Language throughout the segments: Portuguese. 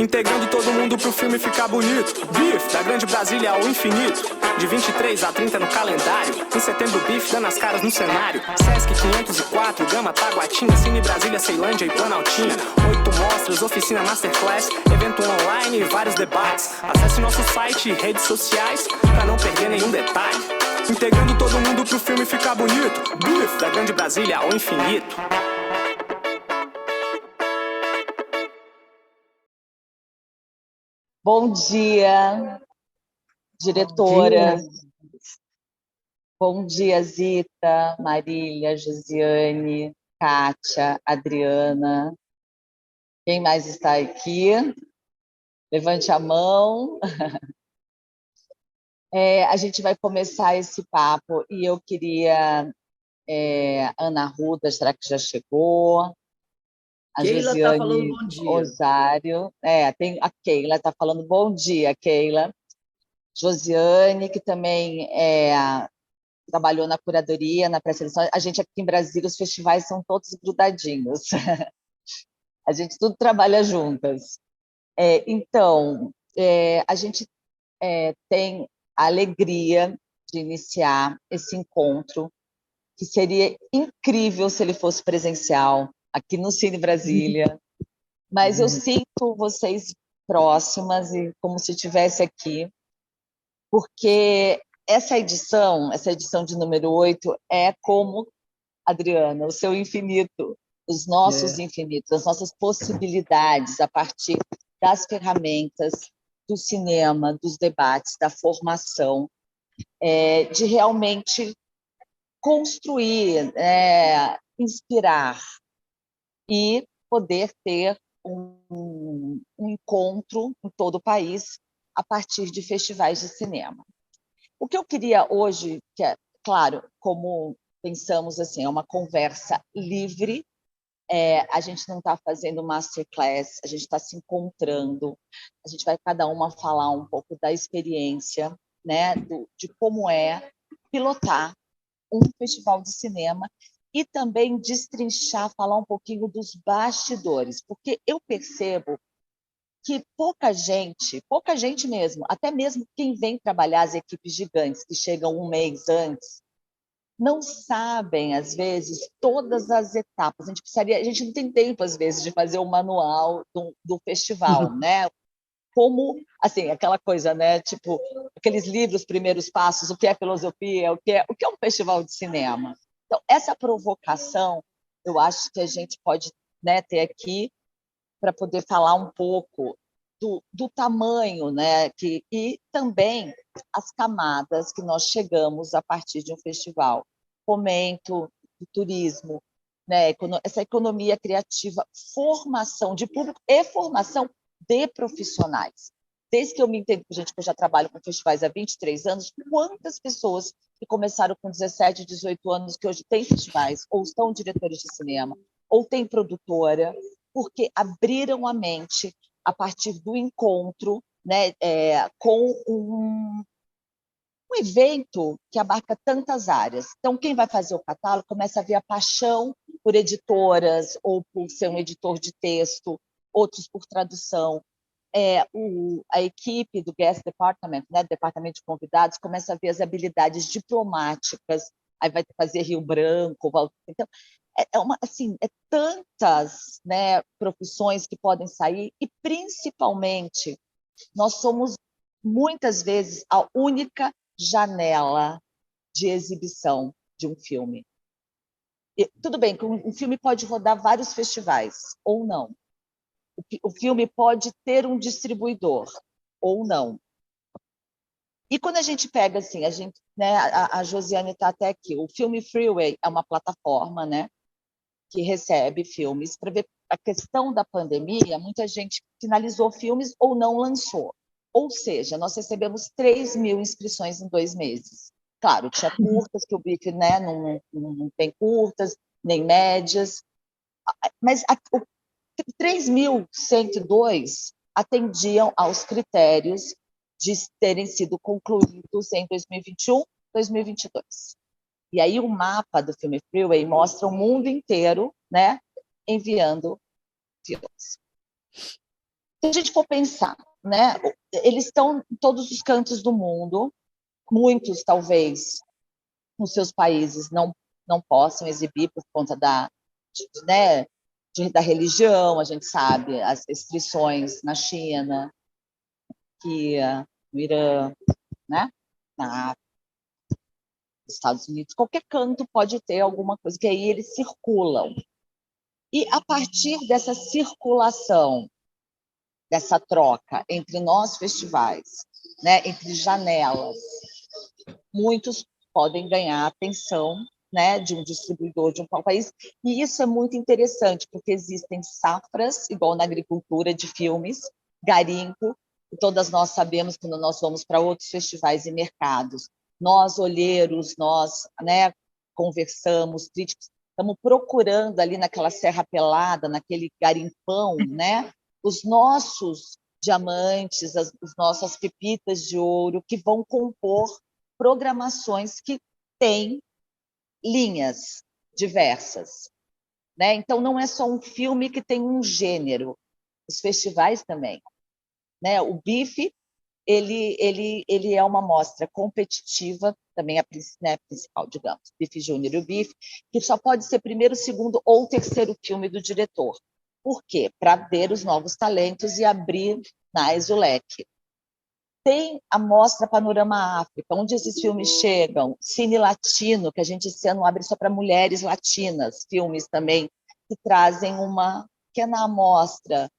Integrando todo mundo pro filme ficar bonito. Beef, da Grande Brasília ao infinito. De 23 a 30 no calendário. Em setembro, Beef dando as caras no cenário. Sesc 504, Gama, Taguatinga, Cine Brasília, Ceilândia e Planaltina. 8 mostras, oficina masterclass, evento online e vários debates. Acesse nosso site e redes sociais pra não perder nenhum detalhe. Integrando todo mundo pro filme ficar bonito. Beef, da Grande Brasília ao infinito. Bom dia, diretora. Bom dia, Zita, Marília, Josiane, Kátia, Adriana. Quem mais está aqui? Levante a mão. A gente vai começar esse papo e eu queria... Ana Ruda, será que já chegou? A Keila está falando Josiane bom dia. Osário. Tem a Keila está falando bom dia, Keila. Josiane, que também trabalhou na curadoria, na pré-seleção. A gente aqui em Brasília, os festivais são todos grudadinhos. A gente tudo trabalha juntas. Então, a gente tem a alegria de iniciar esse encontro, que seria incrível se ele fosse presencial, aqui no Cine Brasília. Mas eu sinto vocês próximas e como se estivesse aqui, porque essa edição de número 8, é como, Adriana, o seu infinito, os nossos infinitos, as nossas possibilidades a partir das ferramentas do cinema, dos debates, da formação, de realmente construir, inspirar e poder ter um encontro em todo o país a partir de festivais de cinema. O que eu queria hoje, que é, claro, como pensamos assim, é uma conversa livre, a gente não está fazendo masterclass, a gente está se encontrando, a gente vai cada uma falar um pouco da experiência, né, de como é pilotar um festival de cinema e também destrinchar, falar um pouquinho dos bastidores, porque eu percebo que pouca gente mesmo, até mesmo quem vem trabalhar as equipes gigantes, que chegam um mês antes, não sabem, às vezes, todas as etapas. A gente não tem tempo, às vezes, de fazer o manual do festival, né? Como, assim, aquela coisa, né? Tipo, aqueles livros, Primeiros Passos, o que é filosofia, o que é um festival de cinema. Então, essa provocação, eu acho que a gente pode, né, ter aqui para poder falar um pouco do tamanho, né, e também as camadas que nós chegamos a partir de um festival. Fomento do turismo, né, essa economia criativa, formação de público e formação de profissionais. Desde que eu me entendo, gente, que eu já trabalho com festivais há 23 anos, quantas pessoas que começaram com 17, 18 anos, que hoje têm festivais, ou são diretores de cinema, ou têm produtora, porque abriram a mente a partir do encontro, né, com um evento que abarca tantas áreas. Então, quem vai fazer o catálogo começa a ver a paixão por editoras, ou por ser um editor de texto, outros por tradução. A equipe do Guest Department, né, do departamento de convidados, começa a ver as habilidades diplomáticas, aí vai fazer Rio Branco, então, tantas, né, profissões que podem sair, e principalmente nós somos muitas vezes a única janela de exibição de um filme. Tudo bem que um filme pode rodar vários festivais, ou não. O filme pode ter um distribuidor, ou não. E quando a gente pega, assim, né, a Josiane está até aqui, o Filme Freeway é uma plataforma, né, que recebe filmes. Para ver a questão da pandemia, muita gente finalizou filmes ou não lançou. Ou seja, nós recebemos 3.000 inscrições em 2 meses. Claro, tinha curtas, que o BIF, né, não tem curtas, nem médias, mas 3.102 atendiam aos critérios de terem sido concluídos em 2021, 2022. E aí o mapa do filme Freeway mostra o mundo inteiro, né, enviando filmes. Se a gente for pensar, né, eles estão em todos os cantos do mundo, muitos, talvez, nos seus países não possam exibir por conta né, da religião, a gente sabe, as restrições na China, no Irã, né, na Estados Unidos, qualquer canto pode ter alguma coisa, que aí eles circulam. E a partir dessa circulação, dessa troca entre nós festivais, né, entre janelas, muitos podem ganhar a atenção, né, de um distribuidor de um país, e isso é muito interessante, porque existem safras, igual na agricultura de filmes, garimpo, e todas nós sabemos quando nós vamos para outros festivais e mercados, nós olheiros, nós, né, conversamos, críticos, estamos procurando ali naquela Serra Pelada, naquele garimpão, né, os nossos diamantes, as nossas pepitas de ouro que vão compor programações que têm linhas diversas, né? Então não é só um filme que tem um gênero, os festivais também, né? O BIF ele é uma mostra competitiva, também a né, principal, digamos, BIF Júnior e o BIF, que só pode ser primeiro, segundo ou terceiro filme do diretor. Por quê? Para ver os novos talentos e abrir mais o leque. Tem a Mostra Panorama África, onde esses filmes chegam, Cine Latino, que a gente esse ano abre só para mulheres latinas, filmes também que trazem uma pequena amostra.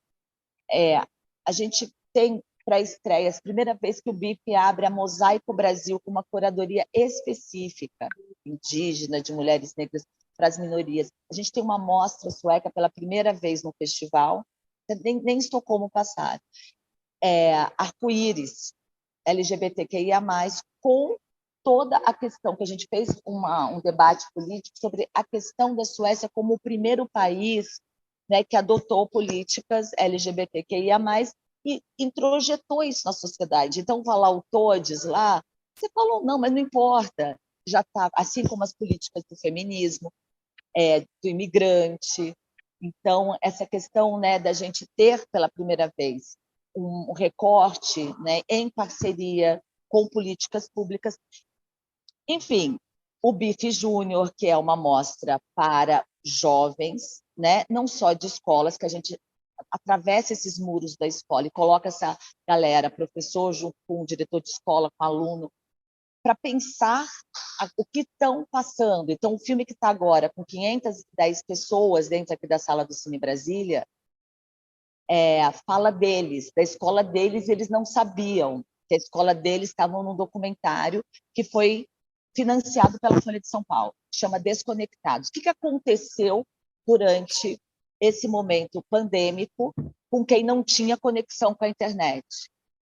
A gente tem pré-estreias, primeira vez que o BIF abre a Mosaico Brasil com uma curadoria específica, indígena, de mulheres negras, para as minorias. A gente tem uma mostra sueca pela primeira vez no festival, nem Estocolmo passaram. Arco-íris, LGBTQIA+, com toda a questão que a gente fez um debate político sobre a questão da Suécia como o primeiro país, né, que adotou políticas LGBTQIA+, e introjetou isso na sociedade. Então, falar o todes lá, você falou, não, mas não importa, já está, assim como as políticas do feminismo, do imigrante. Então, essa questão, né, da gente ter pela primeira vez um recorte, né, em parceria com políticas públicas. Enfim, o BIF Júnior, que é uma mostra para jovens, né, não só de escolas, que a gente atravessa esses muros da escola e coloca essa galera, professor junto com o diretor de escola, com o aluno, para pensar o que estão passando. Então, o filme que está agora com 510 pessoas dentro aqui da sala do Cine Brasília, fala deles, da escola deles, eles não sabiam que a escola deles estava num documentário que foi financiado pela Folha de São Paulo, que chama Desconectados. O que aconteceu durante esse momento pandêmico com quem não tinha conexão com a internet?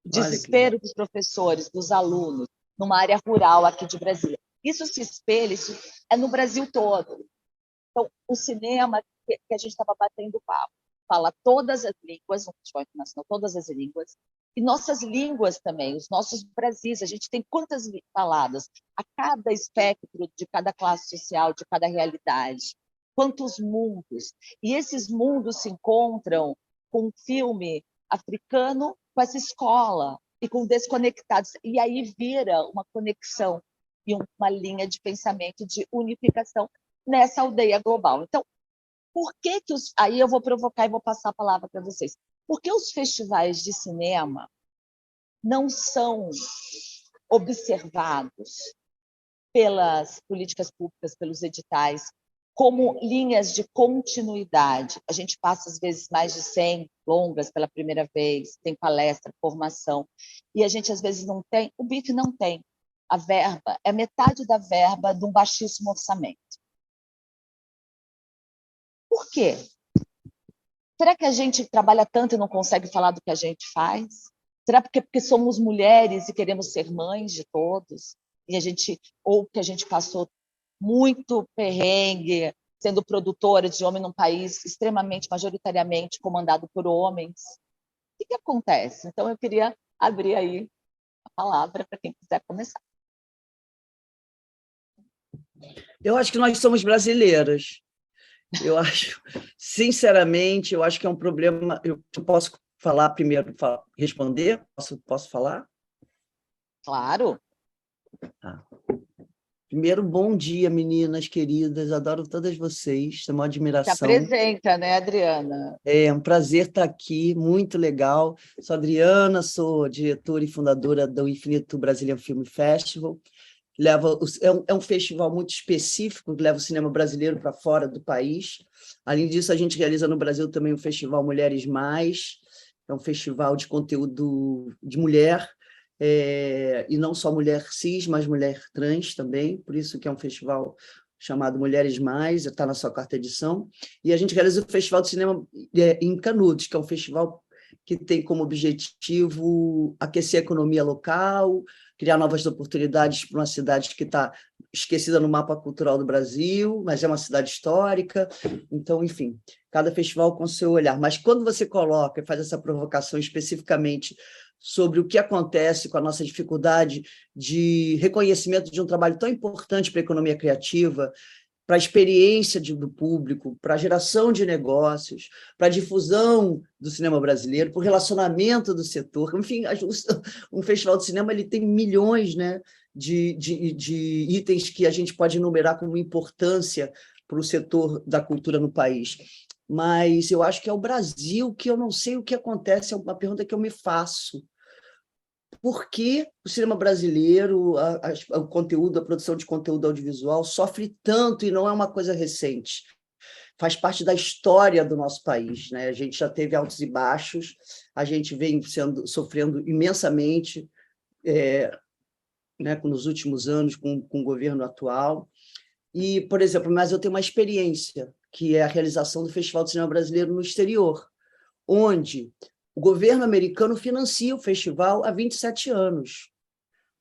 O desespero dos professores, dos alunos, numa área rural aqui de Brasília. Isso se espelha, isso é no Brasil todo. Então, o cinema que a gente estava batendo papo, fala todas as línguas, no Festival Internacional, todas as línguas, e nossas línguas também, os nossos Brasis, a gente tem quantas faladas a cada espectro de cada classe social, de cada realidade, quantos mundos, e esses mundos se encontram com um filme africano, com essa escola, e com Desconectados, e aí vira uma conexão e uma linha de pensamento de unificação nessa aldeia global. Então, por que aí eu vou provocar e vou passar a palavra para vocês. Por que os festivais de cinema não são observados pelas políticas públicas, pelos editais, como linhas de continuidade? A gente passa, às vezes, mais de 100 longas pela primeira vez, tem palestra, formação, e a gente, às vezes, não tem, o BIF não tem. A verba é metade da verba de um baixíssimo orçamento. Por quê? Será que a gente trabalha tanto e não consegue falar do que a gente faz? Será porque somos mulheres e queremos ser mães de todos? E ou que a gente passou muito perrengue sendo produtora de homem num país extremamente, majoritariamente comandado por homens? O que acontece? Então, eu queria abrir aí a palavra para quem quiser começar. Eu acho que nós somos brasileiras. Eu acho, sinceramente, eu acho que é um problema. Eu posso falar primeiro, responder? Posso falar? Claro. Tá. Primeiro, bom dia, meninas queridas, adoro todas vocês, tenho uma Se admiração. apresenta, né, Adriana? É um prazer estar aqui, muito legal. Sou Adriana, sou diretora e fundadora do Infinito Brazilian Film Festival. É um festival muito específico, que leva o cinema brasileiro para fora do país. Além disso, a gente realiza no Brasil também o Festival Mulheres Mais, é um festival de conteúdo de mulher, e não só mulher cis, mas mulher trans também, por isso que é um festival chamado Mulheres Mais, está na sua quarta edição. E a gente realiza o Festival de Cinema em Canudos, que é um festival que tem como objetivo aquecer a economia local, criar novas oportunidades para uma cidade que está esquecida no mapa cultural do Brasil, mas é uma cidade histórica. Então, enfim, cada festival com seu olhar. Mas quando você coloca e faz essa provocação especificamente sobre o que acontece com a nossa dificuldade de reconhecimento de um trabalho tão importante para a economia criativa, para a experiência do público, para a geração de negócios, para a difusão do cinema brasileiro, para o relacionamento do setor. Enfim, um festival de cinema ele tem milhões, né, de itens que a gente pode enumerar como importância para o setor da cultura no país. Mas eu acho que é o Brasil que eu não sei o que acontece, é uma pergunta que eu me faço. Por que o cinema brasileiro, o conteúdo, a produção de conteúdo audiovisual sofre tanto e não é uma coisa recente? Faz parte da história do nosso país, né? A gente já teve altos e baixos, a gente vem sofrendo imensamente né, nos últimos anos com o governo atual. E, por exemplo, mas eu tenho uma experiência, que é a realização do Festival de Cinema Brasileiro no exterior, onde o governo americano financia o festival há 27 anos.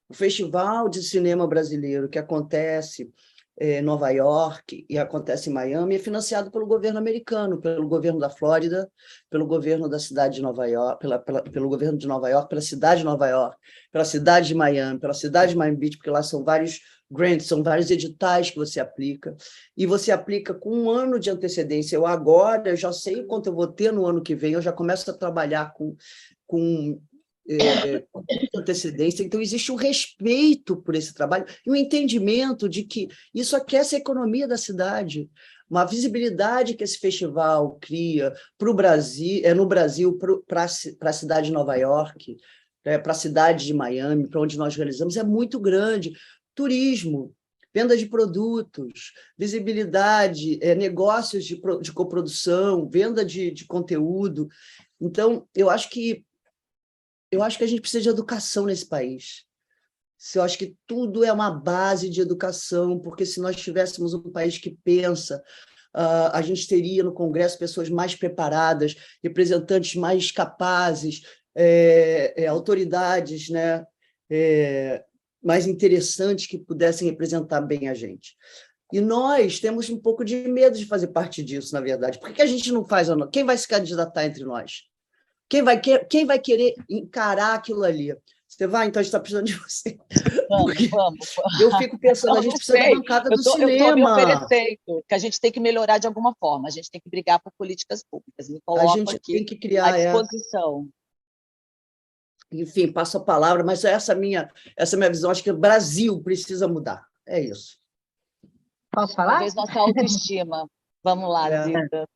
O Festival de Cinema Brasileiro, que acontece em Nova York e acontece em Miami, é financiado pelo governo americano, pelo governo da Flórida, pelo governo da cidade de Nova York, pelo governo de Nova York, pela cidade de Nova York, pela cidade de Miami, pela cidade de Miami Beach, porque lá são vários grants, são vários editais que você aplica, e você aplica com um ano de antecedência. Eu já sei quanto eu vou ter no ano que vem, eu já começo a trabalhar com antecedência, então existe um respeito por esse trabalho e um entendimento de que isso aquece a economia da cidade, uma visibilidade que esse festival cria para o Brasil, no Brasil, para a cidade de Nova York, para a cidade de Miami, para onde nós realizamos, é muito grande. Turismo, venda de produtos, visibilidade, negócios de coprodução, venda de conteúdo. Então, eu acho que a gente precisa de educação nesse país. Eu acho que tudo é uma base de educação, porque se nós tivéssemos um país que pensa, a gente teria no Congresso pessoas mais preparadas, representantes mais capazes, autoridades, né, mais interessantes que pudessem representar bem a gente. E nós temos um pouco de medo de fazer parte disso, na verdade. Por que a gente não faz? Quem vai se candidatar entre nós? Quem vai querer encarar aquilo ali? Você vai? Então a gente está precisando de você. Vamos. Eu fico pensando, a gente precisa da bancada do cinema. Eu estou me oferecendo, que a gente tem que melhorar de alguma forma, a gente tem que brigar por políticas públicas. Me coloco a gente aqui tem que criar à disposição. Enfim, passo a palavra, mas essa é a minha visão. Acho que o Brasil precisa mudar. É isso. Posso falar? Talvez nossa autoestima. Vamos lá, Zita.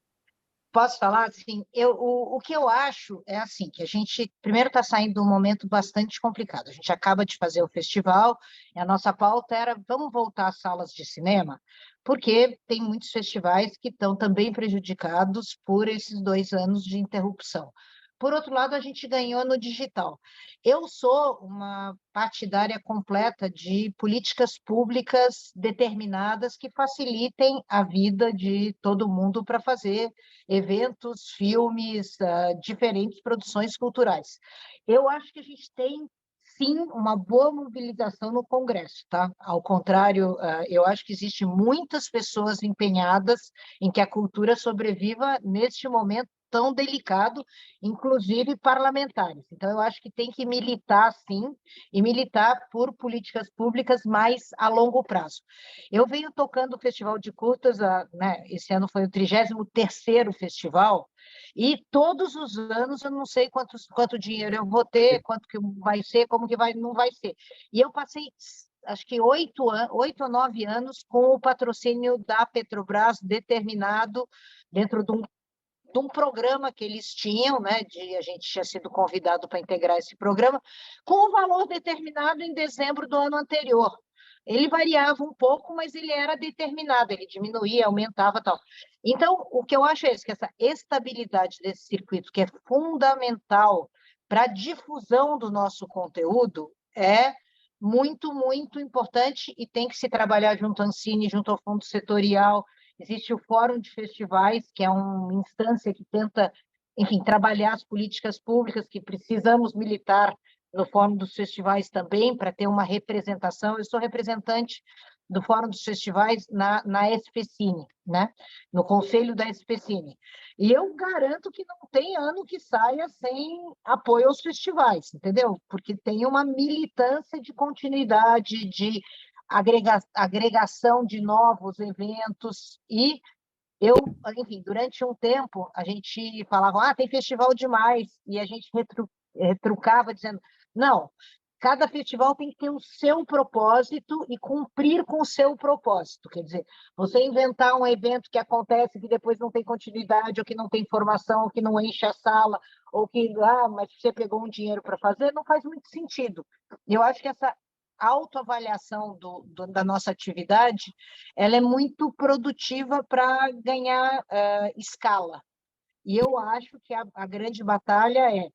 Posso falar? Assim, o que eu acho é assim, que a gente, primeiro, está saindo de um momento bastante complicado. A gente acaba de fazer o festival e a nossa pauta era vamos voltar às salas de cinema, porque tem muitos festivais que estão também prejudicados por esses 2 anos de interrupção. Por outro lado, a gente ganhou no digital. Eu sou uma partidária completa de políticas públicas determinadas que facilitem a vida de todo mundo para fazer eventos, filmes, diferentes produções culturais. Eu acho que a gente tem, sim, uma boa mobilização no Congresso, tá? Ao contrário, eu acho que existem muitas pessoas empenhadas em que a cultura sobreviva neste momento tão delicado, inclusive parlamentares. Então, eu acho que tem que militar, sim, e militar por políticas públicas mais a longo prazo. Eu venho tocando o Festival de Curtas, né, esse ano foi o 33º festival, e todos os anos eu não sei quanto dinheiro eu vou ter, quanto que vai ser, como que vai, não vai ser. E eu passei, acho que 8 ou 9 anos com o patrocínio da Petrobras determinado dentro de um programa que eles tinham, né? A gente tinha sido convidado para integrar esse programa, com um valor determinado em dezembro do ano anterior. Ele variava um pouco, mas ele era determinado, ele diminuía, aumentava tal. Então, o que eu acho é isso, que essa estabilidade desse circuito, que é fundamental para a difusão do nosso conteúdo, é muito, muito importante e tem que se trabalhar junto à Ancine, junto ao Fundo Setorial. Existe o Fórum de Festivais, que é uma instância que tenta, enfim, trabalhar as políticas públicas, que precisamos militar no Fórum dos Festivais também, para ter uma representação. Eu sou representante do Fórum dos Festivais na SPCine, né? No conselho da SPCine. E eu garanto que não tem ano que saia sem apoio aos festivais, entendeu? Porque tem uma militância de continuidade, de agregação de novos eventos e eu, enfim, durante um tempo a gente falava, tem festival demais, e a gente retrucava dizendo, não, cada festival tem que ter o seu propósito e cumprir com o seu propósito. Quer dizer, você inventar um evento que acontece que depois não tem continuidade, ou que não tem formação, ou que não enche a sala, ou que, mas você pegou um dinheiro para fazer, não faz muito sentido. Eu acho que essa autoavaliação da nossa atividade, ela é muito produtiva para ganhar escala. E eu acho que a grande batalha é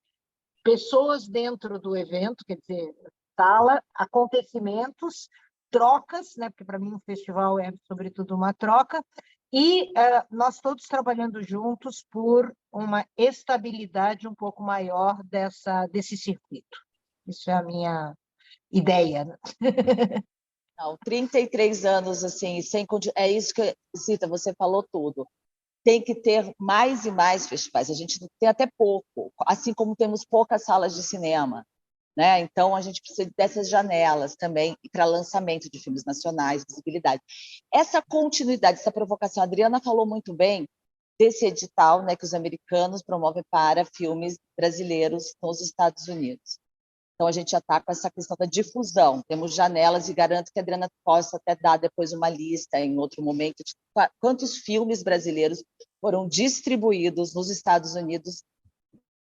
pessoas dentro do evento, quer dizer, sala, acontecimentos, trocas, né? Porque para mim um festival é sobretudo uma troca, e nós todos trabalhando juntos por uma estabilidade um pouco maior desse circuito. Isso é a minha ideia. Não, 33 anos, assim, é isso que, Zita, você falou tudo. Tem que ter mais e mais festivais. A gente tem até pouco, assim como temos poucas salas de cinema, né? Então a gente precisa dessas janelas também para lançamento de filmes nacionais, visibilidade. Essa continuidade, essa provocação, a Adriana falou muito bem desse edital, né, que os americanos promovem para filmes brasileiros nos Estados Unidos. Então, a gente já está com essa questão da difusão. Temos janelas e garanto que a Adriana possa até dar depois uma lista, em outro momento, de quantos filmes brasileiros foram distribuídos nos Estados Unidos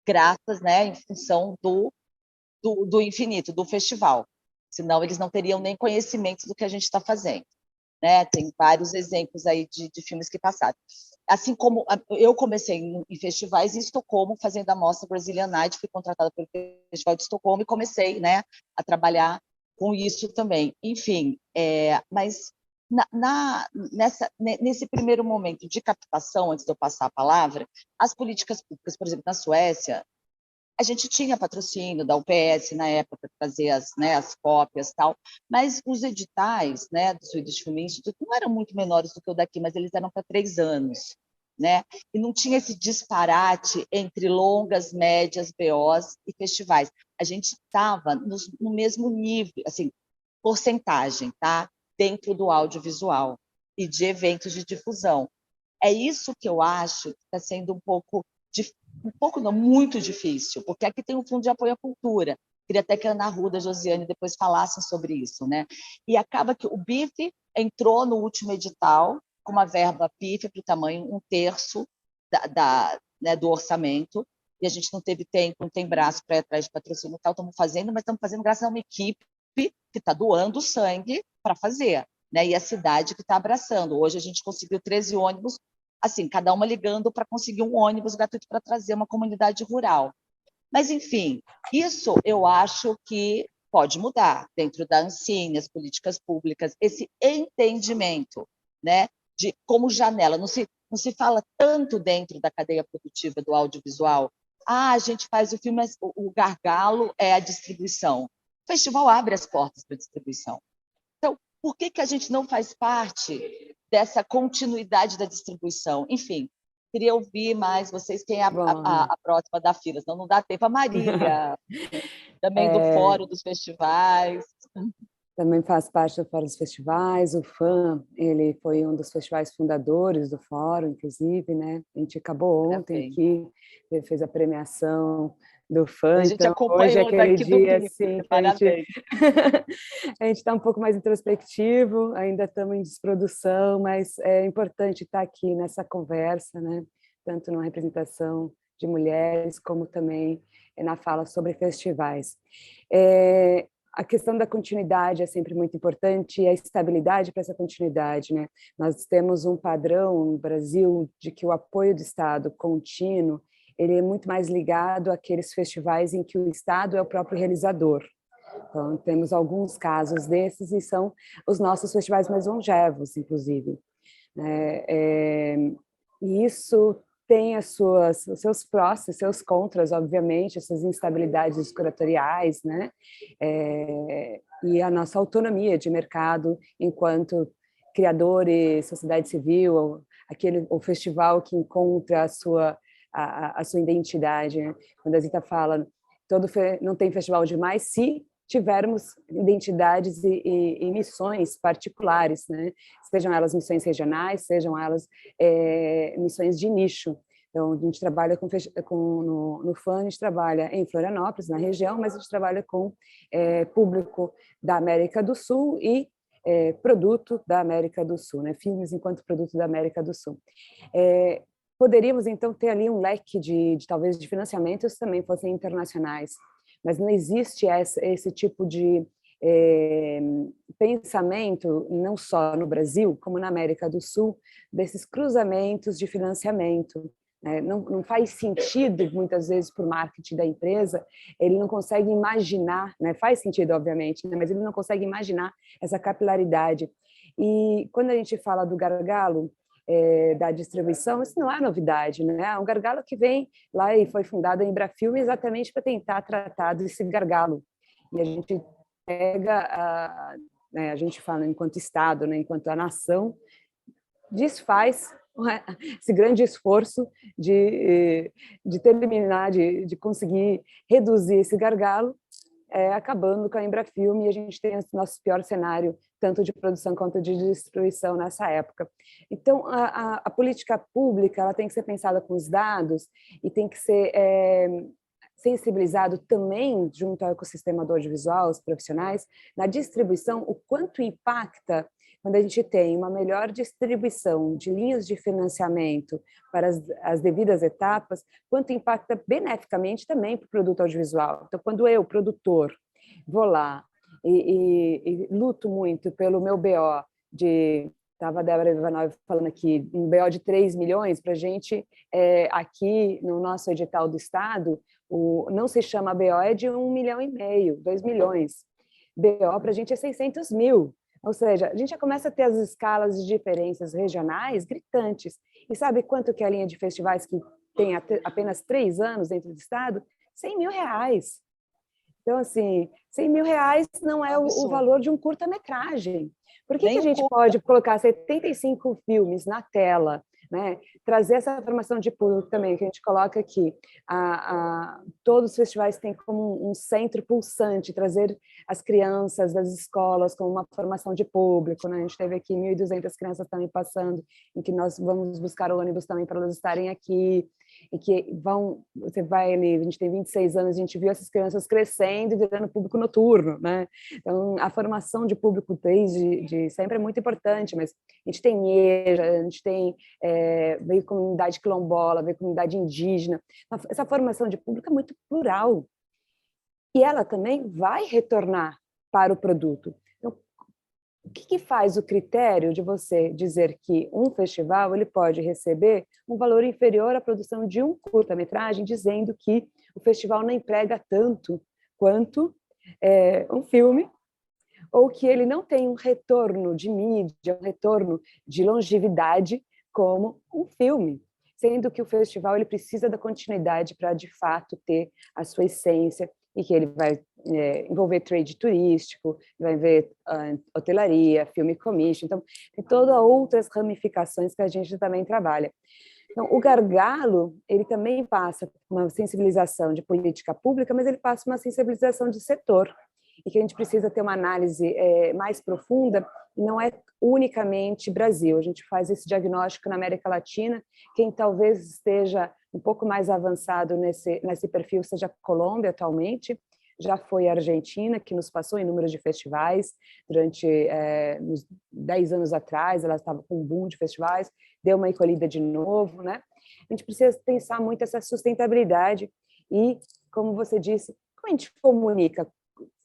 graças, né, em função do infinito, do festival. Senão, eles não teriam nem conhecimento do que a gente está fazendo. Né? Tem vários exemplos aí de filmes que passaram. Assim como eu comecei em festivais em Estocolmo, fazendo a mostra Brazilian Night, fui contratada pelo Festival de Estocolmo e comecei, né, a trabalhar com isso também. Enfim, mas nesse primeiro momento de captação, antes de eu passar a palavra, as políticas públicas, por exemplo, na Suécia, a gente tinha patrocínio da UPS na época para trazer as cópias e tal, mas os editais, né, do Swedish Film Institute não eram muito menores do que o daqui, mas eles eram para 3 anos, né? E não tinha esse disparate entre longas, médias, BOs e festivais. A gente estava no mesmo nível, assim, porcentagem, tá? Dentro do audiovisual e de eventos de difusão. É isso que eu acho que está sendo não, muito difícil, porque aqui tem um fundo de apoio à cultura. Queria até que a Ana Arruda e a Josiane depois falassem sobre isso, né? E acaba que o BIF entrou no último edital com uma verba PIF para o tamanho 1/3 do orçamento, e a gente não teve tempo, não tem braço para ir atrás de patrocínio e tal, estamos fazendo, mas estamos fazendo graças a uma equipe que está doando sangue para fazer, né? E a cidade que está abraçando. Hoje a gente conseguiu 13 ônibus, assim, cada uma ligando para conseguir um ônibus gratuito para trazer uma comunidade rural. Mas, enfim, isso eu acho que pode mudar dentro da Ancine, as políticas públicas, esse entendimento, né, de como janela. Não se fala tanto dentro da cadeia produtiva do audiovisual. A gente faz o filme, mas o gargalo é a distribuição. O festival abre as portas para a distribuição. Então, por que a gente não faz parte dessa continuidade da distribuição? Enfim, queria ouvir mais vocês, quem é Bom, a próxima da fila, senão não dá tempo. A Marília, também do é, Fórum dos Festivais. também faz parte do Fórum dos Festivais. O FAM, ele foi um dos festivais fundadores do Fórum, inclusive, né? A gente acabou ontem Parabéns. aqui, fez a premiação do FAM, A gente então hoje é acompanhou aquele daqui do dia BIF, assim que parabéns. a gente está um pouco mais introspectivo, ainda estamos em desprodução, mas é importante estar aqui nessa conversa, né? Tanto na representação de mulheres, como também na fala sobre festivais. A questão da continuidade é sempre muito importante e a estabilidade para essa continuidade, né? Nós temos um padrão no Brasil de que o apoio do Estado contínuo ele é muito mais ligado àqueles festivais em que o Estado é o próprio realizador. Então, temos alguns casos desses e são os nossos festivais mais longevos, inclusive. E isso tem os seus prós e seus contras, obviamente, essas instabilidades curatoriais, né? E a nossa autonomia de mercado enquanto criadores, sociedade civil, o festival que encontra a sua identidade. Né? Quando a Zita fala, não tem festival demais se tivermos identidades e missões particulares, né? Sejam elas missões regionais, sejam elas missões de nicho. Então, a gente trabalha no FAM, a gente trabalha em Florianópolis, na região, mas a gente trabalha com público da América do Sul e produto da América do Sul, né? Filmes enquanto produto da América do Sul. Poderíamos, então, ter ali um leque talvez, de financiamentos que também fossem internacionais, mas não existe esse tipo de pensamento, não só no Brasil, como na América do Sul, desses cruzamentos de financiamento. Né? Não faz sentido, muitas vezes, para o marketing da empresa, ele não consegue imaginar, né? Faz sentido, obviamente, né? Mas ele não consegue imaginar essa capilaridade. E quando a gente fala do gargalo, da distribuição, isso não é novidade, né? É um gargalo que vem lá e foi fundado em Embrafilme exatamente para tentar tratar desse gargalo. E a gente pega, né, a gente fala enquanto Estado, né, enquanto a nação, desfaz esse grande esforço de terminar, de conseguir reduzir esse gargalo, acabando com a Embrafilme, e a gente tem o nosso pior cenário, tanto de produção quanto de distribuição nessa época. Então, a política pública ela tem que ser pensada com os dados e tem que ser sensibilizado também, junto ao ecossistema do audiovisual, os profissionais, na distribuição, o quanto impacta quando a gente tem uma melhor distribuição de linhas de financiamento para as devidas etapas, quanto impacta beneficamente também para o produto audiovisual. Então, quando eu, produtor, vou lá e luto muito pelo meu BO estava a Débora Ivanov falando aqui, um BO de 3 milhões, para a gente, aqui no nosso edital do Estado, não se chama BO, é de 1,5 milhão, 2 milhões. BO para a gente é 600 mil. Ou seja, a gente já começa a ter as escalas de diferenças regionais gritantes. E sabe quanto que é a linha de festivais que tem apenas 3 anos dentro do Estado? 100 mil reais. Então, assim, 100 mil reais não é o valor de um curta-metragem. Por que a gente pode colocar 75 filmes na tela, né? Trazer essa formação de público também, que a gente coloca aqui. Todos os festivais têm como um centro pulsante, trazer as crianças das escolas com uma formação de público. Né? A gente teve aqui 1.200 crianças também passando, em que nós vamos buscar o ônibus também para elas estarem aqui, e que você vai ali, a gente tem 26 anos, a gente viu essas crianças crescendo e virando público noturno, né? Então, a formação de público desde sempre é muito importante, mas a gente tem EJA, a gente tem veio comunidade quilombola, veio comunidade indígena, essa formação de público é muito plural, e ela também vai retornar para o produto. Então, o que faz o critério de você dizer que um festival ele pode receber um valor inferior à produção de um curta-metragem, dizendo que o festival não emprega tanto quanto um filme, ou que ele não tem um retorno de mídia, um retorno de longevidade como um filme, sendo que o festival ele precisa da continuidade para, de fato, ter a sua essência, e que ele vai envolver trade turístico, vai envolver hotelaria, filme commission, então tem todas outras ramificações que a gente também trabalha. Então, o gargalo, ele também passa por uma sensibilização de política pública, mas ele passa por uma sensibilização de setor, e que a gente precisa ter uma análise mais profunda, e não é unicamente Brasil. A gente faz esse diagnóstico na América Latina. Quem talvez esteja um pouco mais avançado nesse perfil seja a Colômbia atualmente, já foi a Argentina, que nos passou em números de festivais durante uns 10 anos atrás, ela estava com um boom de festivais, deu uma encolhida de novo, né? A gente precisa pensar muito essa sustentabilidade e, como você disse, como a gente comunica?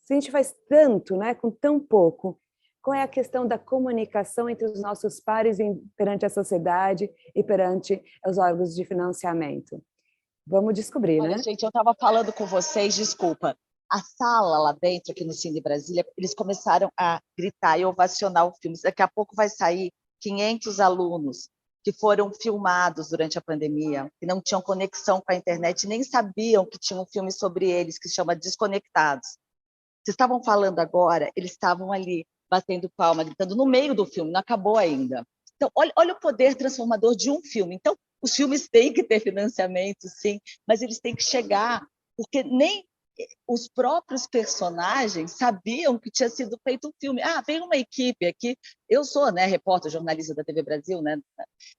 Se a gente faz tanto, né, com tão pouco, qual é a questão da comunicação entre os nossos pares perante a sociedade e perante os órgãos de financiamento? Vamos descobrir, Olha, né? gente, eu estava falando com vocês, desculpa. A sala lá dentro, aqui no Cine Brasília, eles começaram a gritar e ovacionar o filme. Daqui a pouco vai sair 500 alunos que foram filmados durante a pandemia, que não tinham conexão com a internet, nem sabiam que tinha um filme sobre eles, que se chama Desconectados. Vocês estavam falando agora, eles estavam ali, batendo palma, gritando, no meio do filme, não acabou ainda. Então, olha o poder transformador de um filme. Então, os filmes têm que ter financiamento, sim, mas eles têm que chegar, porque nem os próprios personagens sabiam que tinha sido feito um filme. Ah, vem uma equipe aqui. Eu sou, né, repórter, jornalista da TV Brasil, né?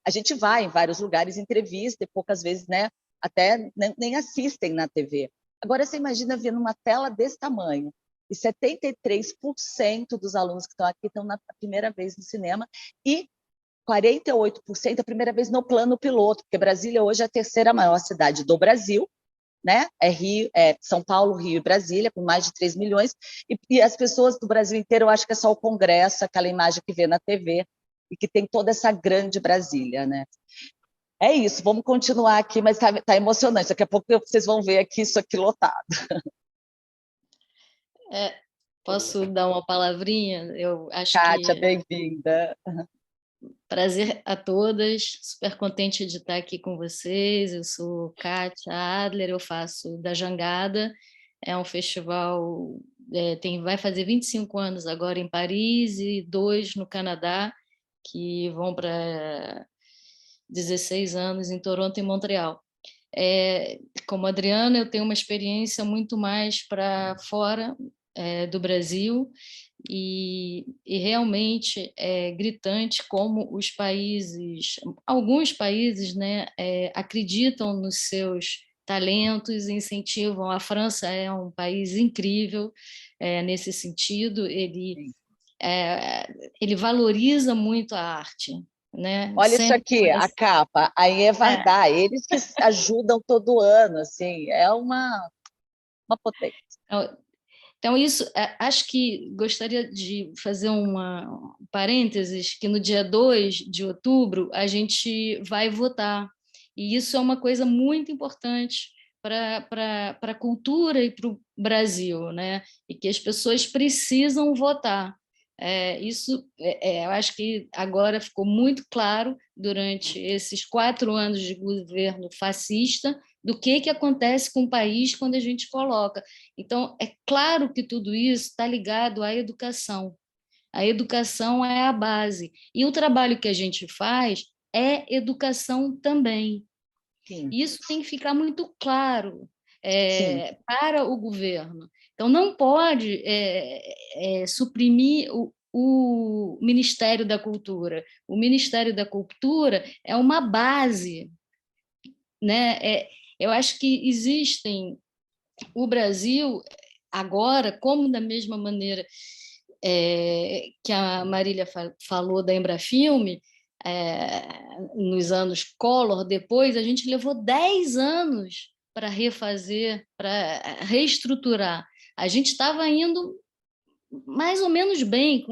A gente vai em vários lugares, entrevista, e poucas vezes, né, até nem assistem na TV. Agora, você imagina ver numa tela desse tamanho, e 73% dos alunos que estão aqui estão na primeira vez no cinema, e 48% a primeira vez no plano piloto, porque Brasília hoje é a terceira maior cidade do Brasil, né? São Paulo, Rio e Brasília, com mais de 3 milhões, e as pessoas do Brasil inteiro, eu acho que é só o Congresso, aquela imagem que vê na TV, e que tem toda essa grande Brasília, né? É isso, vamos continuar aqui, mas tá emocionante, daqui a pouco vocês vão ver aqui isso aqui lotado. Posso dar uma palavrinha? Eu acho Kátia, que bem-vinda. prazer a todas, super contente de estar aqui com vocês. Eu sou Kátia Adler, eu faço da Jangada, é um festival, vai fazer 25 anos agora em Paris e 2 no Canadá, que vão para 16 anos em Toronto e Montreal. Como Adriana, eu tenho uma experiência muito mais para fora do Brasil, e realmente é gritante como os países, alguns países, né, acreditam nos seus talentos, incentivam. A França é um país incrível nesse sentido, ele valoriza muito a arte, né? Olha isso Sempre aqui, a capa, aí é Vardar, eles que ajudam todo ano, assim, é uma potência. Então, isso, acho que gostaria de fazer uma parênteses, que no dia 2 de outubro a gente vai votar, e isso é uma coisa muito importante para a cultura e para o Brasil, né? E que as pessoas precisam votar. Eu acho que agora ficou muito claro, durante esses 4 anos de governo fascista, do que acontece com o país quando a gente coloca. Então, é claro que tudo isso está ligado à educação. A educação é a base. E o trabalho que a gente faz é educação também. Sim. Isso tem que ficar muito claro para o governo. Então, não pode suprimir o Ministério da Cultura. O Ministério da Cultura é uma base, né? Eu acho que existem, o Brasil agora, como da mesma maneira que a Marília falou da Embrafilme, nos anos Collor, depois, a gente levou 10 anos para refazer, para reestruturar. A gente estava indo mais ou menos bem,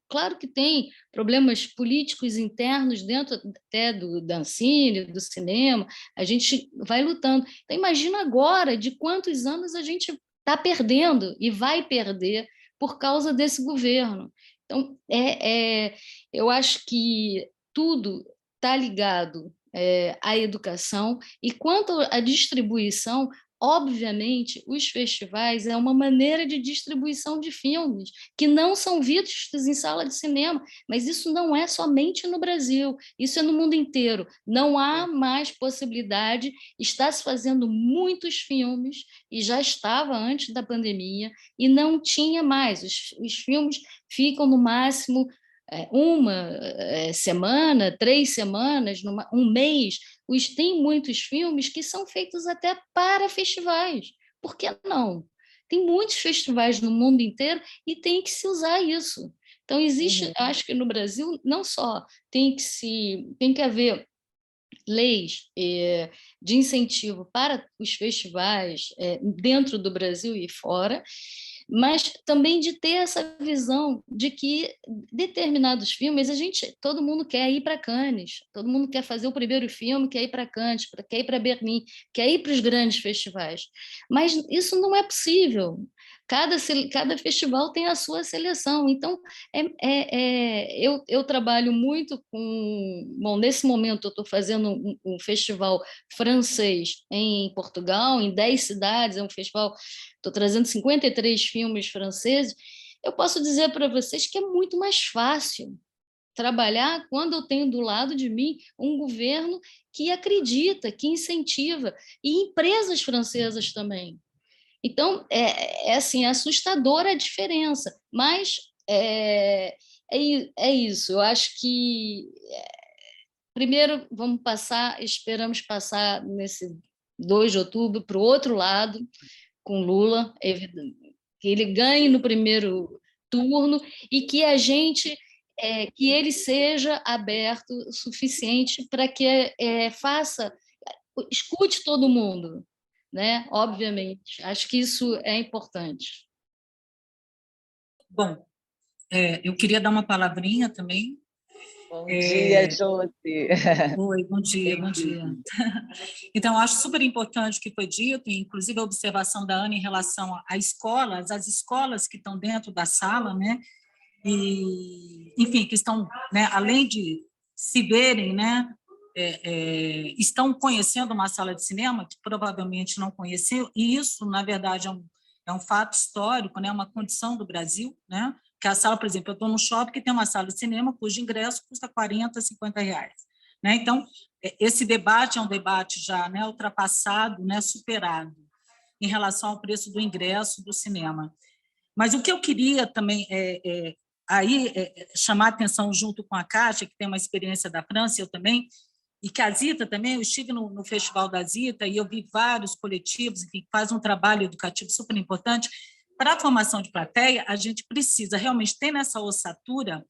claro que tem problemas políticos internos dentro até da Ancine, do cinema, a gente vai lutando. Então, imagina agora de quantos anos a gente está perdendo e vai perder por causa desse governo. Então, eu acho que tudo está ligado à educação, e quanto à distribuição, obviamente, os festivais é uma maneira de distribuição de filmes que não são vistos em sala de cinema, mas isso não é somente no Brasil, isso é no mundo inteiro. Não há mais possibilidade, está se fazendo muitos filmes, e já estava antes da pandemia, e não tinha mais. Os filmes ficam no máximo uma semana, 3 semanas, um mês. Tem muitos filmes que são feitos até para festivais. Por que não? Tem muitos festivais no mundo inteiro e tem que se usar isso. Então, existe, acho que no Brasil, não só tem que haver leis de incentivo para os festivais dentro do Brasil e fora, mas também de ter essa visão de que determinados filmes, todo mundo quer ir para Cannes, todo mundo quer fazer o primeiro filme, quer ir para Cannes, quer ir para Berlim, quer ir para os grandes festivais, mas isso não é possível. Cada festival tem a sua seleção. Então, eu trabalho muito com... Bom, nesse momento eu estou fazendo um festival francês em Portugal, em 10 cidades, é um festival, estou trazendo 53 filmes franceses. Eu posso dizer para vocês que é muito mais fácil trabalhar quando eu tenho do lado de mim um governo que acredita, que incentiva, e empresas francesas também. Então, assim, é assustadora a diferença, mas é isso. Eu acho que, primeiro, esperamos passar nesse 2 de outubro para o outro lado, com Lula, que ele ganhe no primeiro turno e que que ele seja aberto o suficiente para que escute todo mundo, né? Obviamente, acho que isso é importante. Bom, eu queria dar uma palavrinha também. Bom dia, Josi. Oi, bom dia, bom dia. Então, acho super importante o que foi dito, inclusive a observação da Ana em relação a escolas, as escolas que estão dentro da sala, né? E, enfim, que estão, né, além de se verem, né, estão conhecendo uma sala de cinema que provavelmente não conheceu, e isso, na verdade, é um fato histórico, né, uma condição do Brasil, né, que a sala, por exemplo, eu estou num shopping que tem uma sala de cinema cujo ingresso custa R$40, R$50, né? Então, esse debate é um debate já, né, ultrapassado, né, superado em relação ao preço do ingresso do cinema. Mas o que eu queria também chamar a atenção junto com a Kátia, que tem uma experiência da França, eu também, e que a Zita também, eu estive no Festival da Zita e eu vi vários coletivos que fazem um trabalho educativo super importante. Para a formação de plateia, a gente precisa realmente ter nessa ossatura,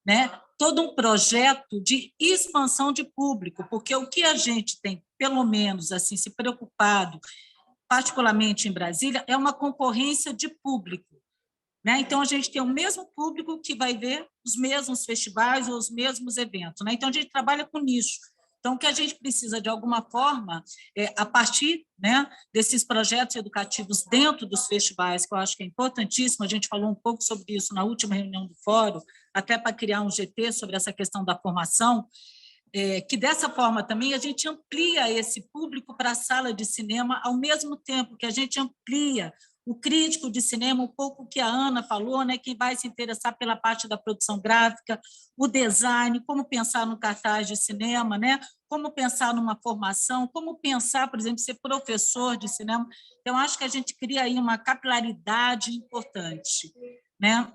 né, todo um projeto de expansão de público, porque o que a gente tem, pelo menos, assim, se preocupado, particularmente em Brasília, é uma concorrência de público, né? Então, a gente tem o mesmo público que vai ver os mesmos festivais ou os mesmos eventos, né? Então, a gente trabalha com nicho. Então, o que a gente precisa, de alguma forma, a partir, né, desses projetos educativos dentro dos festivais, que eu acho que é importantíssimo, a gente falou um pouco sobre isso na última reunião do fórum, até para criar um GT sobre essa questão da formação, que dessa forma também a gente amplia esse público para a sala de cinema, ao mesmo tempo que a gente amplia o crítico de cinema, um pouco que a Ana falou, né, quem vai se interessar pela parte da produção gráfica, o design, como pensar no cartaz de cinema, né, como pensar numa formação, como pensar, por exemplo, ser professor de cinema. Então, acho que a gente cria aí uma capilaridade importante, né?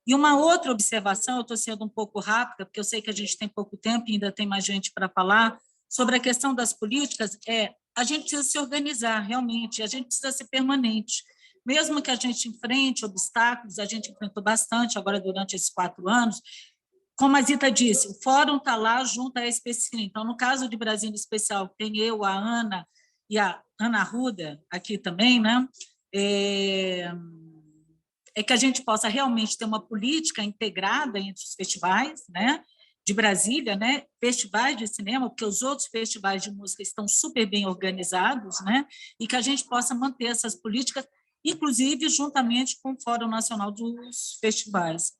E uma outra observação, eu estou sendo um pouco rápida, porque eu sei que a gente tem pouco tempo e ainda tem mais gente para falar, sobre a questão das políticas, a gente precisa se organizar, realmente, a gente precisa ser permanente. Mesmo que a gente enfrente obstáculos, a gente enfrentou bastante agora durante esses 4 anos, como a Zita disse, o fórum está lá junto à SPCine. Então, no caso de Brasília Especial, tem eu, a Ana e a Ana Arruda aqui também, né? Que a gente possa realmente ter uma política integrada entre os festivais, né, de Brasília, né, festivais de cinema, porque os outros festivais de música estão super bem organizados, né, e que a gente possa manter essas políticas, inclusive juntamente com o Fórum Nacional dos Festivais.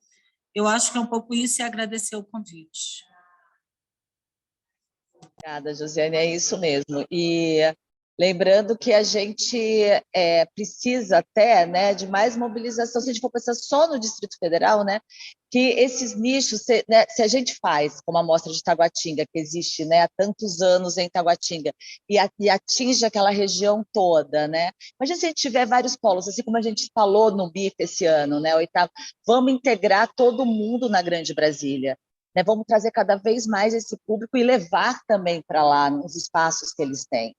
Eu acho que é um pouco isso, e agradecer o convite. Obrigada, Josiane, é isso mesmo. E Lembrando que a gente precisa até, né, de mais mobilização, se a gente for pensar só no Distrito Federal, né, que esses nichos, se a gente faz, como a Mostra de Taguatinga, que existe, né, há tantos anos em Taguatinga, e atinge aquela região toda, né? Imagina se a gente tiver vários polos, assim como a gente falou no BIF esse ano, né, oitavo, vamos integrar todo mundo na Grande Brasília, né? Vamos trazer cada vez mais esse público e levar também para lá, nos espaços que eles têm.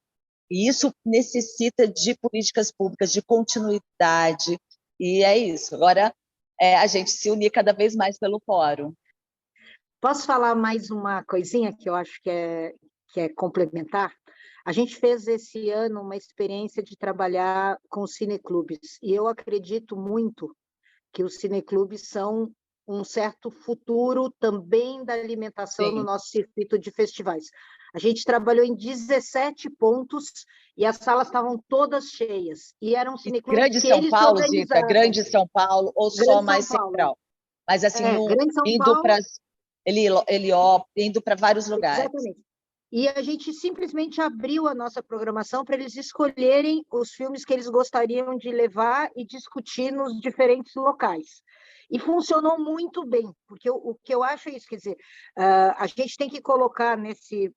E isso necessita de políticas públicas, de continuidade, e é isso. Agora, a gente se unir cada vez mais pelo fórum. Posso falar mais uma coisinha que eu acho que é complementar? A gente fez esse ano uma experiência de trabalhar com cineclubes, e eu acredito muito que os cineclubes são um certo futuro também da alimentação Sim. no nosso circuito de festivais. A gente trabalhou em 17 pontos e as salas estavam todas cheias. E eram cineclubes Grande que São eles Paulo, Zita, organizavam. Grande São Paulo, ou só Grande mais São Paulo. central? Mas assim, Grande São indo Paulo. para Heliópolis, indo para vários lugares. Exatamente. E a gente simplesmente abriu a nossa programação para eles escolherem os filmes que eles gostariam de levar e discutir nos diferentes locais. E funcionou muito bem, porque o que eu acho é isso, quer dizer, a gente tem que colocar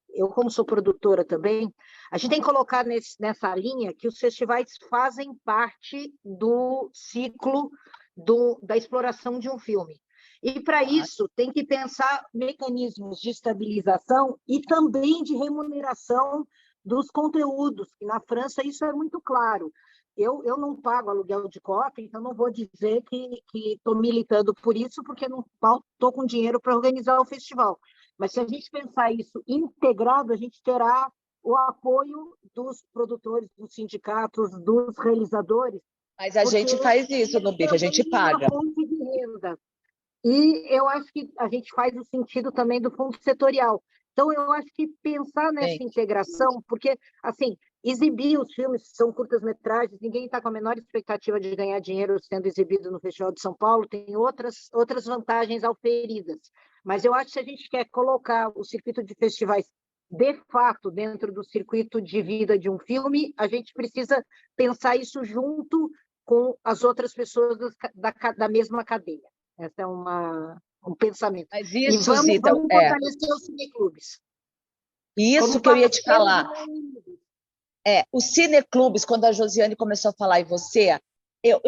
eu como sou produtora também, a gente tem que colocar nessa linha que os festivais fazem parte do ciclo da exploração de um filme. E, para isso, tem que pensar mecanismos de estabilização e também de remuneração dos conteúdos, que na França isso é muito claro. Eu não pago aluguel de cota, então não vou dizer que estou militando por isso, porque não estou com dinheiro para organizar o festival. Mas se a gente pensar isso integrado, a gente terá o apoio dos produtores, dos sindicatos, dos realizadores. Mas a gente faz isso no BIF, a gente paga. Uma fonte de renda. E eu acho que a gente faz o sentido também do fundo setorial. Então, eu acho que pensar nessa integração, porque, assim, exibir os filmes são curtas-metragens, ninguém está com a menor expectativa de ganhar dinheiro sendo exibido no Festival de São Paulo, tem outras vantagens auferidas. Mas eu acho que se a gente quer colocar o circuito de festivais de fato dentro do circuito de vida de um filme, a gente precisa pensar isso junto com as outras pessoas da mesma cadeia. Esse é um pensamento. Mas isso, e Zita, vamos fortalecer os cineclubes. Isso que eu ia te falar. Os cineclubes, quando a Josiane começou a falar, e você, eu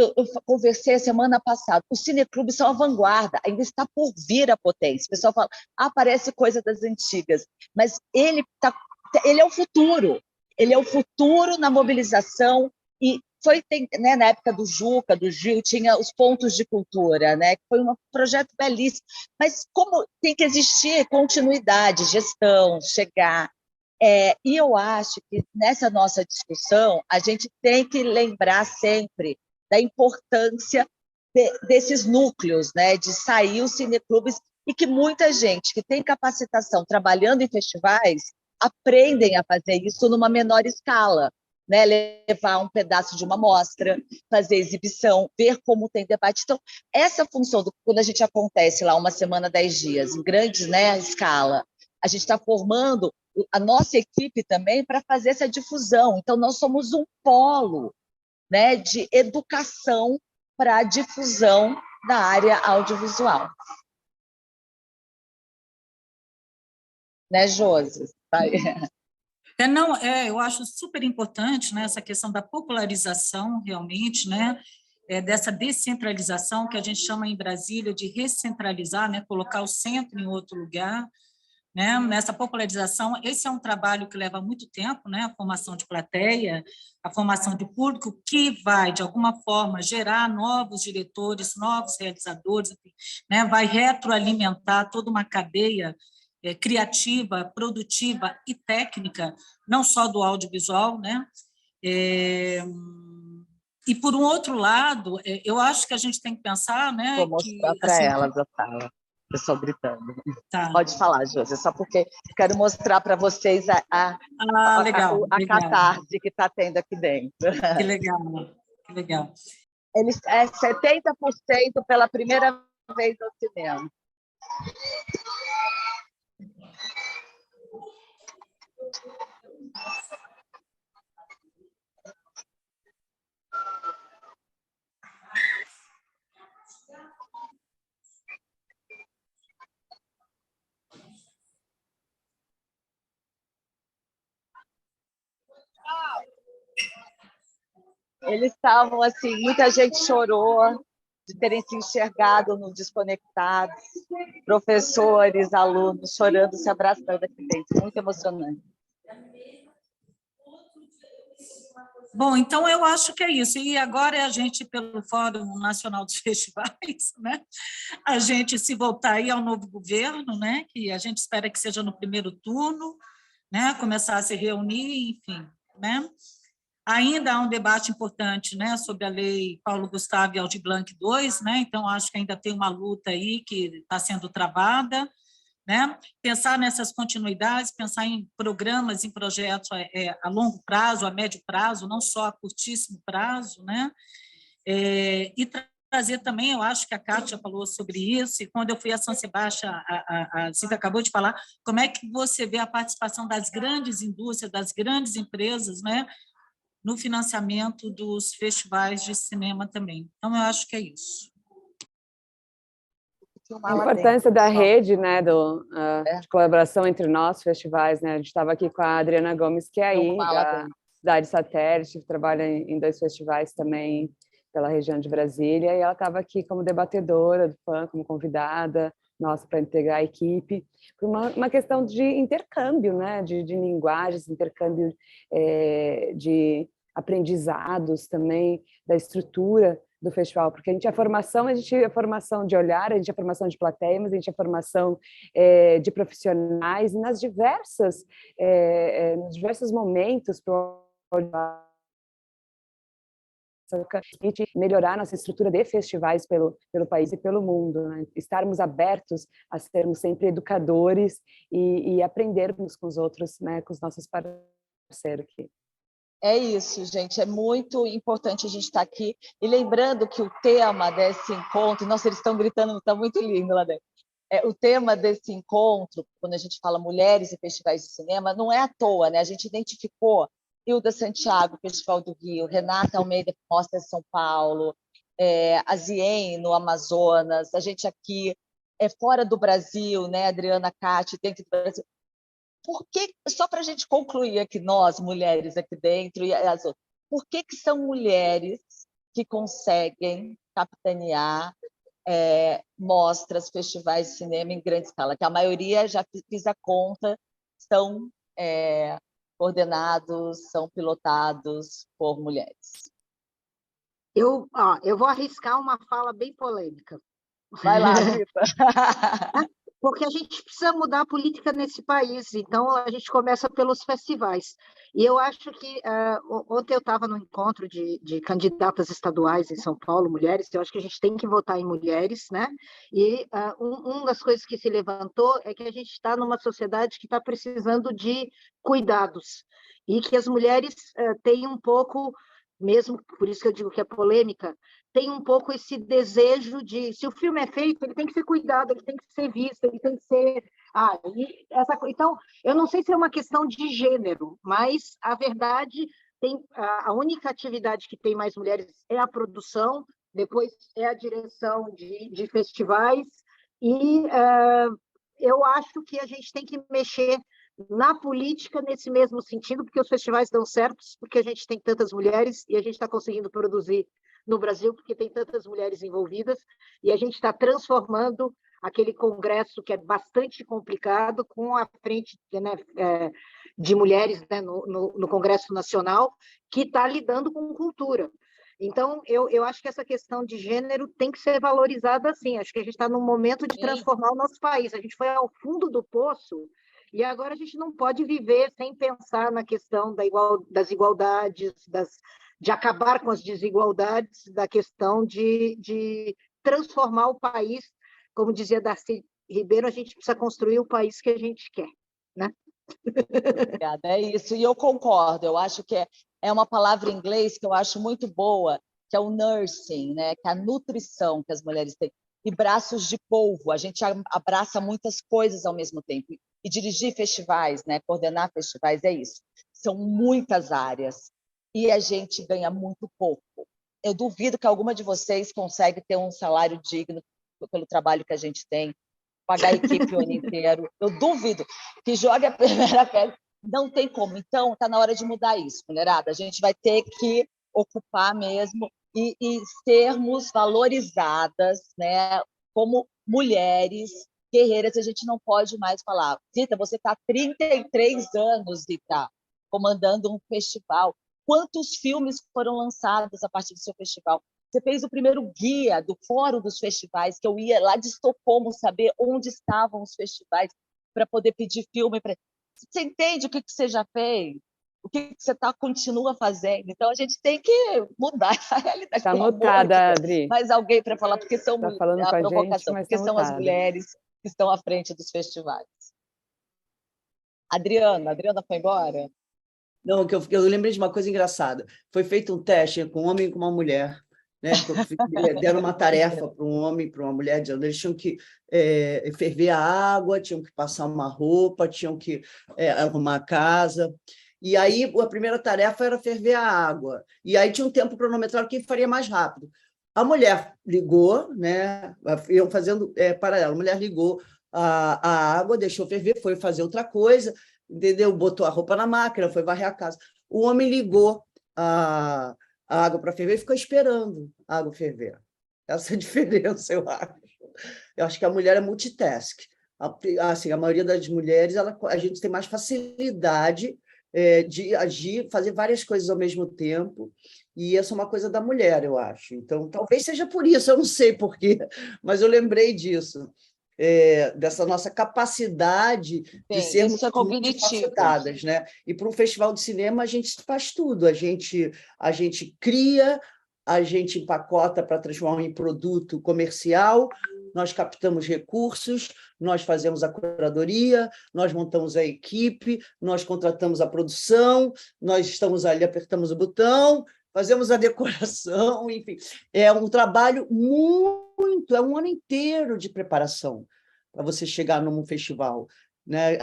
conversei a semana passada, os cineclubes são a vanguarda, ainda está por vir a potência. O pessoal fala, parece coisa das antigas, mas ele é o futuro. Ele é o futuro na mobilização, e né, na época do Juca, do Gil, tinha os pontos de cultura, né, que foi um projeto belíssimo, mas como tem que existir continuidade, gestão, chegar. E eu acho que nessa nossa discussão a gente tem que lembrar sempre da importância desses núcleos, né, de sair os cineclubes, e que muita gente que tem capacitação trabalhando em festivais aprendem a fazer isso numa menor escala, né, levar um pedaço de uma mostra, fazer exibição, ver como tem debate. Então, essa função, quando a gente acontece lá uma semana, 10 dias, em grande, né, escala, a gente está formando a nossa equipe também para fazer essa difusão. Então, nós somos um polo, né, de educação para a difusão da área audiovisual. Né, Josi? Eu acho super importante, né, essa questão da popularização, realmente, né, dessa descentralização, que a gente chama em Brasília de recentralizar, né, colocar o centro em outro lugar, né, nessa popularização. Esse é um trabalho que leva muito tempo, né, a formação de plateia, a formação de público, que vai, de alguma forma, gerar novos diretores, novos realizadores, enfim, né, vai retroalimentar toda uma cadeia criativa, produtiva e técnica, não só do audiovisual, né? E, por um outro lado, eu acho que a gente tem que pensar... Né, vou mostrar para assim, elas a sala, o pessoal gritando. Tá. Pode falar, Josi, só porque quero mostrar para vocês a catarse que está tendo aqui dentro. Que legal, que legal. Eles 70% pela primeira vez no cinema. Eles estavam assim, muita gente chorou de terem se enxergado no Desconectados, professores, alunos chorando, se abraçando aqui dentro, muito emocionante. Bom, então eu acho que é isso. E agora é a gente, pelo Fórum Nacional dos Festivais, né? A gente se voltar aí ao novo governo, né? Que a gente espera que seja no primeiro turno, né? Começar a se reunir, enfim, né? Ainda há um debate importante, né, sobre a lei Paulo Gustavo e Aldir Blanc II, né? Então acho que ainda tem uma luta aí que está sendo travada, né? Pensar nessas continuidades, pensar em programas, em projetos a longo prazo, a médio prazo, não só a curtíssimo prazo, né? E trazer também, eu acho que a Kátia falou sobre isso, e quando eu fui a São Sebastião, a Cida acabou de falar, como é que você vê a participação das grandes indústrias, das grandes empresas, né, no financiamento dos festivais de cinema também. Então, eu acho que é isso. A importância da rede, né, de colaboração entre nós, festivais, né? A gente estava aqui com a Adriana Gomes, que é aí, da Cidade Satélite, que trabalha em 2 festivais também pela região de Brasília, e ela estava aqui como debatedora do PAN, como convidada nossa para integrar a equipe, por uma questão de intercâmbio, né, de linguagens, intercâmbio de aprendizados também, da estrutura do festival, porque a gente é formação de olhar, a gente é formação de plateia, mas a gente é formação de profissionais, e nos diversos momentos para melhorar nossa estrutura de festivais pelo país e pelo mundo, né? Estarmos abertos a sermos sempre educadores e aprendermos com os outros, né, com os nossos parceiros aqui. É isso, gente, é muito importante a gente estar aqui. E lembrando que o tema desse encontro, nossa, eles estão gritando, está muito lindo lá dentro. O tema desse encontro, quando a gente fala mulheres e festivais de cinema, não é à toa, né? A gente identificou Hilda Santiago, Festival do Rio, Renata Almeida, Mostra São Paulo, a Zien, no Amazonas, a gente aqui fora do Brasil, né? Adriana Cati, dentro do Brasil. Por que, só para a gente concluir aqui, nós, mulheres aqui dentro, e as outras, por que são mulheres que conseguem capitanear mostras, festivais de cinema em grande escala? Que a maioria, já fiz a conta, são coordenados, são pilotados por mulheres. Eu vou arriscar uma fala bem polêmica. Vai lá, Rita. Porque a gente precisa mudar a política nesse país, então a gente começa pelos festivais. E eu acho que ontem eu estava no encontro de candidatas estaduais em São Paulo, mulheres, eu acho que a gente tem que votar em mulheres, né? E uma das coisas que se levantou é que a gente está numa sociedade que está precisando de cuidados, e que as mulheres têm um pouco, mesmo por isso que eu digo que é polêmica, tem um pouco esse desejo de, se o filme é feito, ele tem que ser cuidado, ele tem que ser visto, ele tem que ser... Então, eu não sei se é uma questão de gênero, mas a verdade, a única atividade que tem mais mulheres é a produção, depois é a direção de festivais, e eu acho que a gente tem que mexer na política nesse mesmo sentido, porque os festivais dão certos, porque a gente tem tantas mulheres e a gente está conseguindo produzir no Brasil, porque tem tantas mulheres envolvidas, e a gente está transformando aquele congresso que é bastante complicado com a frente, né, de mulheres, né, no Congresso Nacional, que está lidando com cultura. Então, eu acho que essa questão de gênero tem que ser valorizada assim. Acho que a gente está num momento de transformar o nosso país. A gente foi ao fundo do poço e agora a gente não pode viver sem pensar na questão das igualdades, de acabar com as desigualdades, da questão de transformar o país. Como dizia Darcy Ribeiro, a gente precisa construir o país que a gente quer, né? Obrigada, é isso. E eu concordo, eu acho que é uma palavra em inglês que eu acho muito boa, que é o nursing, né? Que é a nutrição que as mulheres têm. E braços de polvo, a gente abraça muitas coisas ao mesmo tempo. E dirigir festivais, né? Coordenar festivais, é isso. São muitas áreas. E a gente ganha muito pouco. Eu duvido que alguma de vocês consiga ter um salário digno pelo trabalho que a gente tem, pagar a equipe o ano inteiro. Eu duvido que jogue a primeira pedra. Não tem como. Então, está na hora de mudar isso, mulherada. A gente vai ter que ocupar mesmo e sermos valorizadas, né, como mulheres guerreiras. A gente não pode mais falar, Zita, você está há 33 anos, Zita, comandando um festival. Quantos filmes foram lançados a partir do seu festival? Você fez o primeiro guia do Fórum dos Festivais, que eu ia lá de Estocolmo saber onde estavam os festivais para poder pedir filme. Você entende o que você já fez? O que você continua fazendo? Então, a gente tem que mudar essa realidade. Está mutada, Adri. Mais alguém para falar, porque são tá falando a com provocação, a gente, porque são as mulheres que estão à frente dos festivais. Adriana foi embora? Não, eu lembrei de uma coisa engraçada. Foi feito um teste com um homem e com uma mulher, né? Deram uma tarefa para um homem e para uma mulher, dizendo eles tinham que ferver a água, tinham que passar uma roupa, tinham que arrumar a casa. E aí a primeira tarefa era ferver a água. E aí tinha um tempo cronometrado que faria mais rápido. A mulher ligou, né? Iam fazendo paralelo. A mulher ligou a água, deixou ferver, foi fazer outra coisa, entendeu? Botou a roupa na máquina, foi varrer a casa. O homem ligou a água para ferver e ficou esperando a água ferver. Essa é a diferença, eu acho. Eu acho que a mulher é multitask. Assim, a maioria das mulheres, a gente tem mais facilidade de agir, fazer várias coisas ao mesmo tempo, e essa é uma coisa da mulher, eu acho. Então, talvez seja por isso, eu não sei por quê, mas eu lembrei disso. Dessa nossa capacidade de sermos multifacetadas, né? E para um festival de cinema a gente faz tudo, a gente cria, a gente empacota para transformar em produto comercial, nós captamos recursos, nós fazemos a curadoria, nós montamos a equipe, nós contratamos a produção, nós estamos ali, apertamos o botão, fazemos a decoração, enfim. É um trabalho é um ano inteiro de preparação para você chegar num festival, né?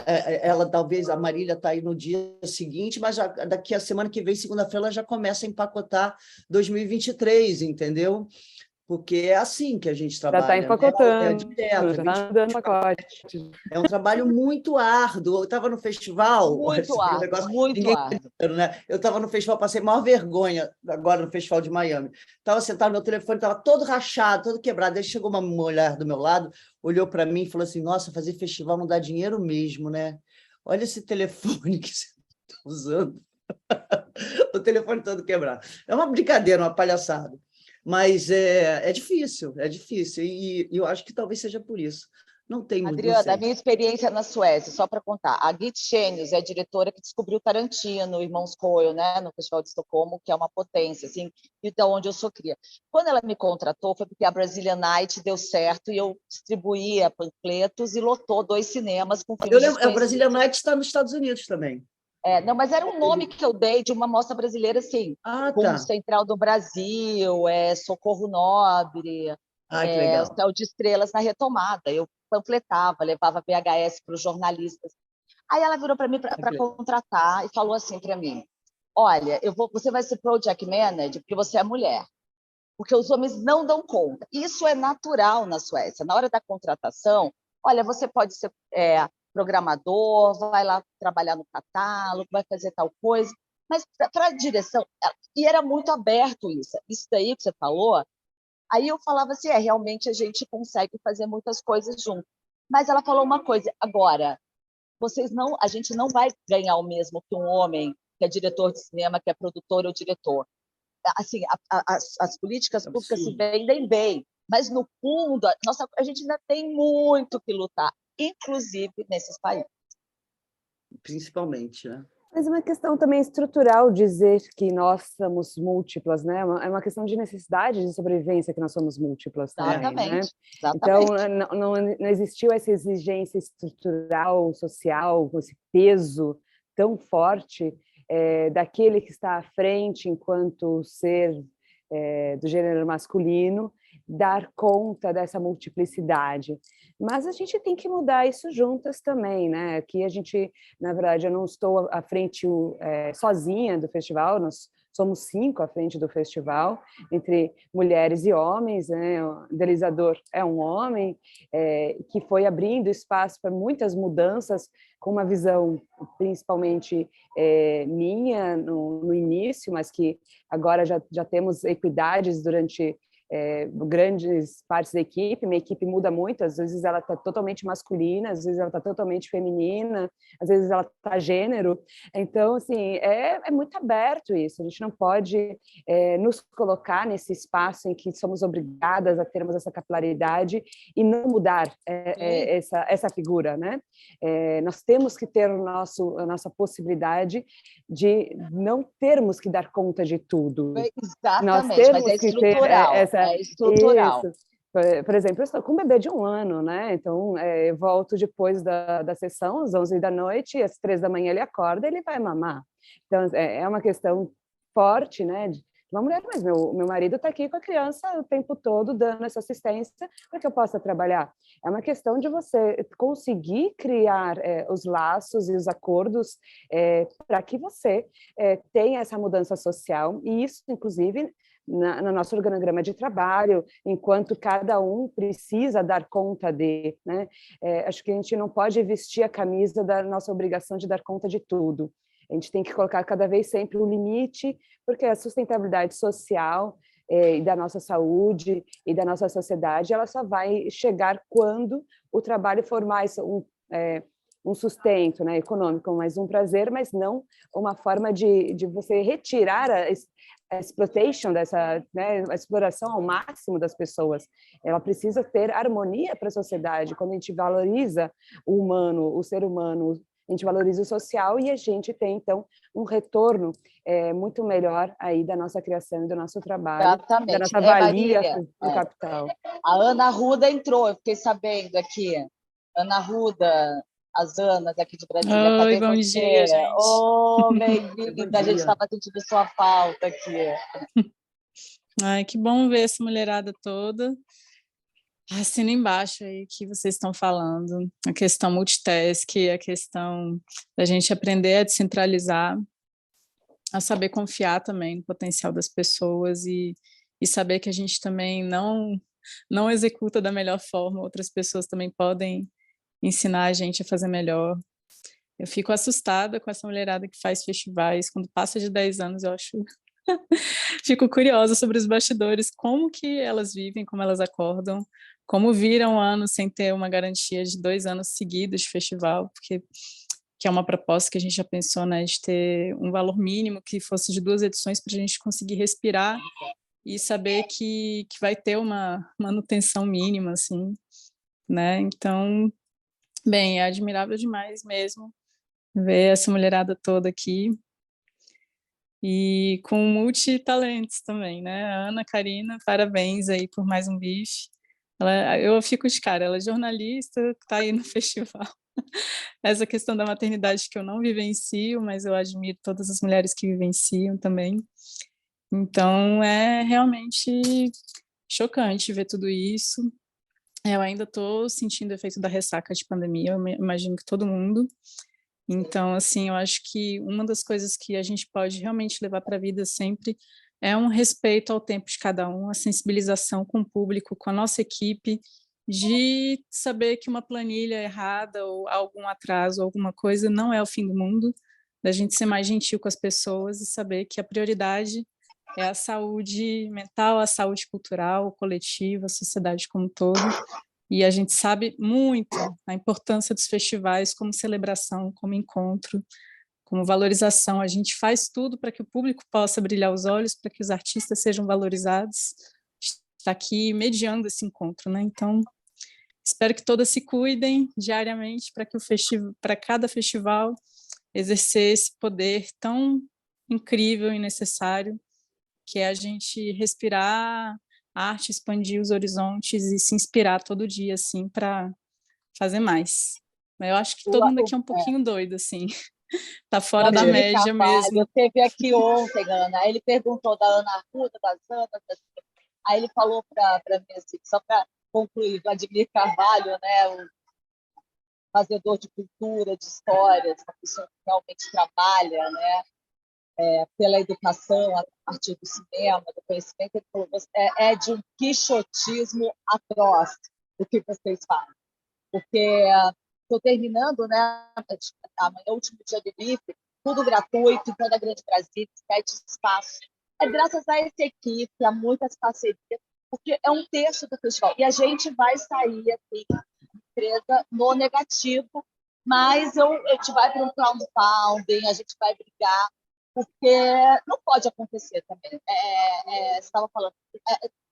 Talvez, a Marília está aí no dia seguinte, mas daqui a semana que vem, segunda-feira, ela já começa a empacotar 2023, entendeu? Porque é assim que a gente trabalha. Já está empacotando, né? já está dando pacote. É um trabalho muito árduo. Eu estava no festival... Muito árduo. Né? Eu estava no festival, passei maior vergonha agora no festival de Miami. Estava sentado, meu telefone estava todo rachado, todo quebrado. Aí chegou uma mulher do meu lado, olhou para mim e falou assim, nossa, fazer festival não dá dinheiro mesmo, né? Olha esse telefone que você está usando. O telefone todo quebrado. É uma brincadeira, uma palhaçada. Mas é difícil, e eu acho que talvez seja por isso. Não tem muito. Adriana, a minha experiência na Suécia, só para contar, a Git Chenius é a diretora que descobriu Tarantino, Irmãos Coen, né, no Festival de Estocolmo, que é uma potência, assim, e da onde eu sou cria. Quando ela me contratou, foi porque a Brazilian Night deu certo e eu distribuía panfletos e lotou 2 cinemas com filmes. A Brazilian Night está nos Estados Unidos também. Não, mas era um nome que eu dei de uma mostra brasileira, assim, como Central do Brasil, Socorro Nobre, Céu de Estrelas na Retomada. Eu panfletava, levava VHS para os jornalistas. Aí ela virou para mim para contratar e falou assim para mim, olha, você vai ser project manager porque você é mulher, porque os homens não dão conta. Isso é natural na Suécia. Na hora da contratação, olha, você pode ser... programador, vai lá trabalhar no catálogo, vai fazer tal coisa, mas para a direção, e era muito aberto isso daí que você falou, aí eu falava assim, realmente a gente consegue fazer muitas coisas junto, mas ela falou uma coisa, agora, a gente não vai ganhar o mesmo que um homem que é diretor de cinema, que é produtor ou diretor, assim, as políticas públicas se vendem bem, mas no fundo, a gente ainda tem muito que lutar, inclusive nesses países. Principalmente, né? Mas é uma questão também estrutural dizer que nós somos múltiplas, né? É uma questão de necessidade de sobrevivência que nós somos múltiplas também, né? Então, não existiu essa exigência estrutural, social, com esse peso tão forte daquele que está à frente enquanto ser do gênero masculino, dar conta dessa multiplicidade. Mas a gente tem que mudar isso juntas também, né? Aqui a gente, na verdade, eu não estou à frente sozinha do festival, nós somos 5 à frente do festival, entre mulheres e homens, né? O idealizador é um homem, que foi abrindo espaço para muitas mudanças, com uma visão principalmente minha no início, mas que agora já temos equidades durante grandes partes da equipe. Minha equipe muda muito, às vezes ela está totalmente masculina, às vezes ela está totalmente feminina, às vezes ela está gênero. Então, assim, é muito aberto isso. A gente não pode nos colocar nesse espaço em que somos obrigadas a termos essa capilaridade e não mudar essa figura, né? Nós temos que ter a nossa possibilidade de não termos que dar conta de tudo. Exatamente, Nós temos mas é que estrutural, ter essa... é estrutural. Isso. Por exemplo, eu estou com um bebê de 1 ano, né? Então, eu volto depois da sessão, às 11 da noite, e às 3 da manhã ele acorda e ele vai mamar. Então, é uma questão forte, né? De uma mulher, mas meu marido está aqui com a criança o tempo todo, dando essa assistência para que eu possa trabalhar. É uma questão de você conseguir criar os laços e os acordos para que você tenha essa mudança social, e isso, inclusive, no nosso organograma de trabalho, enquanto cada um precisa dar conta de, né? Acho que a gente não pode vestir a camisa da nossa obrigação de dar conta de tudo. A gente tem que colocar cada vez sempre um limite, porque a sustentabilidade social e da nossa saúde e da nossa sociedade, ela só vai chegar quando o trabalho for mais um sustento, né, econômico, mais um prazer, mas não uma forma de você retirar a exploitation né, a exploração ao máximo das pessoas. Ela precisa ter harmonia para a sociedade. Quando a gente valoriza o humano, o ser humano, a gente valoriza o social, e a gente tem, então, um retorno muito melhor aí da nossa criação e do nosso trabalho, Exatamente. da nossa valia Marília, do capital. A Ana Arruda entrou, eu fiquei sabendo aqui. Ana Arruda, as Anas aqui de Brasília. Oi, Cadê bom você? dia, gente. Oh, bem-vinda, a gente estava sentindo sua falta aqui. Ai, que bom ver essa mulherada toda. Assina embaixo aí que vocês estão falando, a questão multitask, a questão da gente aprender a descentralizar, a saber confiar também no potencial das pessoas e saber que a gente também não executa da melhor forma, outras pessoas também podem ensinar a gente a fazer melhor. Eu fico assustada com essa mulherada que faz festivais, quando passa de 10 anos, eu acho... Fico curiosa sobre os bastidores, como que elas vivem, como elas acordam, como viram um ano sem ter uma garantia de 2 anos seguidos de festival, porque que é uma proposta que a gente já pensou, né, de ter um valor mínimo que fosse de 2 edições para a gente conseguir respirar e saber que vai ter uma manutenção mínima, assim, né? Então, bem, é admirável demais mesmo ver essa mulherada toda aqui. E com multitalentos também, né? A Ana Karina, parabéns aí por mais um bife. Eu fico de cara, ela é jornalista, está aí no festival. Essa questão da maternidade que eu não vivencio, mas eu admiro todas as mulheres que vivenciam também. Então, é realmente chocante ver tudo isso. Eu ainda estou sentindo o efeito da ressaca de pandemia, eu imagino que todo mundo. Então, assim, eu acho que uma das coisas que a gente pode realmente levar para a vida sempre é um respeito ao tempo de cada um, a sensibilização com o público, com a nossa equipe, de saber que uma planilha errada ou algum atraso, alguma coisa, não é o fim do mundo, da gente ser mais gentil com as pessoas e saber que a prioridade é a saúde mental, a saúde cultural, coletiva, a sociedade como um todo. E a gente sabe muito a importância dos festivais como celebração, como encontro, como valorização. A gente faz tudo para que o público possa brilhar os olhos, para que os artistas sejam valorizados. Está aqui mediando esse encontro, né? Então, espero que todas se cuidem diariamente para que para cada festival exercer esse poder tão incrível e necessário, que é a gente respirar a arte, expandir os horizontes e se inspirar todo dia, assim, para fazer mais. Mas eu acho que todo mundo aqui é um pouquinho doido, assim. Tá fora da média mesmo. Eu teve aqui ontem, Ana, aí ele perguntou da Ana Arruda, das Anas, aí ele falou para mim, assim, só para concluir, Vladimir Carvalho, né, o fazedor de cultura, de histórias, uma pessoa que realmente trabalha, né, pela educação, a partir do cinema, do conhecimento, ele falou, é de um quixotismo atroz o que vocês fazem. Porque estou terminando, né, amanhã é o último dia do BIF, tudo gratuito, em toda a Grande Brasília, 7 espaços. É graças a essa equipe, a muitas parcerias, porque é um terço do festival. E a gente vai sair, assim, empresa no negativo, mas a gente vai para um crowdfunding, a gente vai brigar, porque não pode acontecer também. Você estava falando,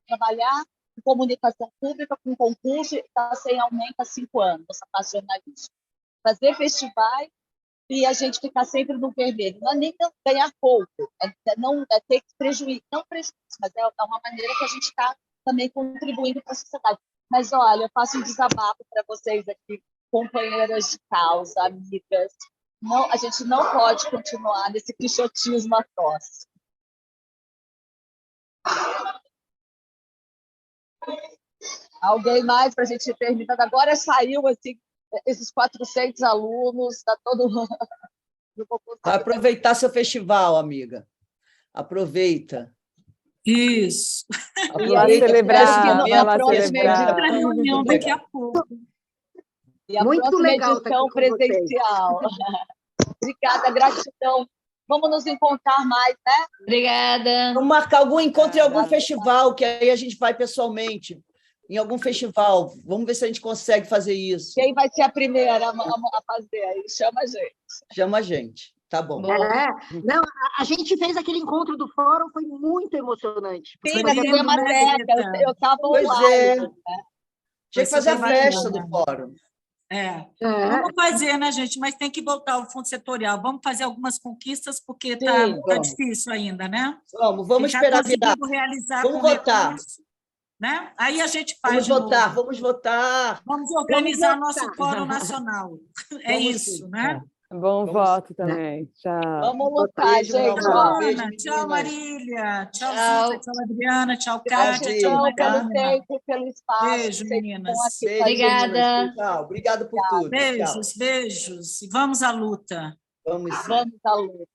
trabalhar em comunicação pública com concurso está sem aumento há 5 anos, você faz jornalismo. Fazer festivais e a gente ficar sempre no vermelho. Não é nem ganhar pouco, é ter prejuízo, não prejuízo, mas é uma maneira que a gente está também contribuindo para a sociedade. Mas, olha, eu faço um desabafo para vocês aqui, companheiras de causa, amigas. Não, a gente não pode continuar nesse quixotismo atroz. Alguém mais para a gente terminar? Agora saiu assim, esses 400 alunos, está todo mundo. Vai aproveitar seu festival, amiga. Aproveita. Isso. Vai celebrar, vai lá celebrar. Para a reunião daqui a pouco. E a Muito próxima legal estar edição aqui com vocês. presencial. Obrigada, gratidão. Vamos nos encontrar mais, né? Obrigada. Vamos marcar algum encontro em algum festival, que aí a gente vai pessoalmente. Em algum festival. Vamos ver se a gente consegue fazer isso. Quem vai ser a primeira a fazer aí? Chama a gente. Chama a gente. Tá bom. Não, a gente fez aquele encontro do fórum, foi muito emocionante. Sim, mas tem uma técnica, eu estava online. Tinha que fazer a bacana. festa do fórum. Vamos fazer, né, gente? Mas tem que voltar ao fundo setorial. Vamos fazer algumas conquistas, porque está difícil ainda, né? Vamos esperar virar. Vamos votar. Recurso, né? Aí a gente faz. Vamos votar. Vamos organizar nosso fórum nacional. Isso, né? Bom voto também. Tchau. Vamos lutar, gente. Tchau, Marília. Tchau, Zita. Tchau, Adriana. Tchau, Kátia. Tchau, pelo tempo, pelo espaço. Beijo, meninas. Obrigada. Tchau. Obrigado por tudo. Beijos. E vamos à luta. Vamos à luta.